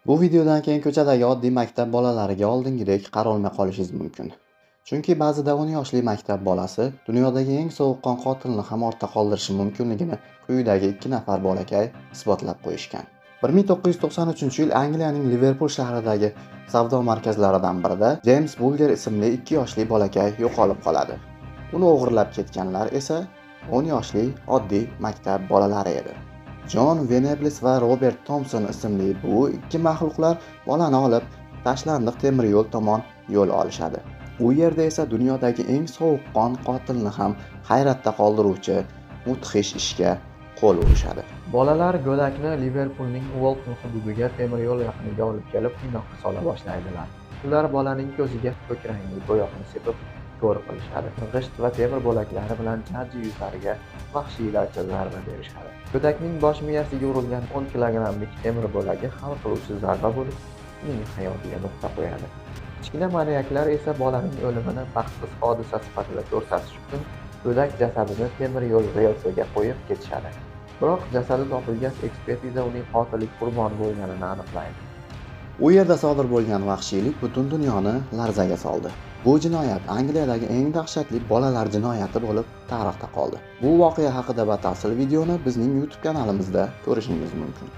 Bu videodan keyin ko'chadagi oddiy maktab bolalariga oldingidek qarolmay qolishingiz mumkin. Chunki ba'zida 10 yoshli maktab bolasi dunyodagi eng sovuqqon qotilni ham ortda qoldirishi mumkinligini quyidagi 2 nafar bolakay isbotlab qo'yishgan. 1993-yil Angliyaning Liverpul shahridagi savdo markazlaridan birida James Bulger ismli 2 yoshli bolakay yo'qolib qoladi. Uni o'g'irlab ketganlar esa 10 yoshli oddiy maktab bolalari edi. John Venables va Robert Thompson ismli bu ikki maxluqlar bolani olib tashlandiq temir yo'l tomon yo'l olishadi. U yerda esa dunyodagi eng sovuqqon qotilni ham hayratda qoldiruvchi mudhish ishga qo'l urishadi. Bolalar go'dakni Liverpulning Walton hududiga temir yo'l yaqiniga olib kelib qiynoqqa sola boshlaydilar. Ular bolaning ko'ziga ko'k rangli bo'yoqni sepib ko'r qilishadi. G'isht va temir bo'laklari bilan jajji yuzlariga vahshiylarcha zarba berishadi. Go'dakning bosh miyasiga urilgan 10 kilogrammlik temir bo'lagi hal qiluvchi zarba bo'lib, uning hayotiga nuqta qo'yadi. Kichkina maniaklar esa bolaning o'limini baxtsiz hodisa sifatida ko'rsatish uchun go'dak jasadini temir yo'l relsiga qo'yib ketishadi. Biroq jasadi topilgach, ekspertiza uning qotillik qurboni bo'lganini aniqlaydi. U yerda sodir bo'lgan vahshiylik butun dunyoni larzaga soldi. Bu jinoyat Angliyadagi eng dahshatli bolalar jinoyati bo'lib tarixda qoldi. Bu voqea haqida batafsil videoni bizning YouTube kanalimizda ko'rishingiz mumkin.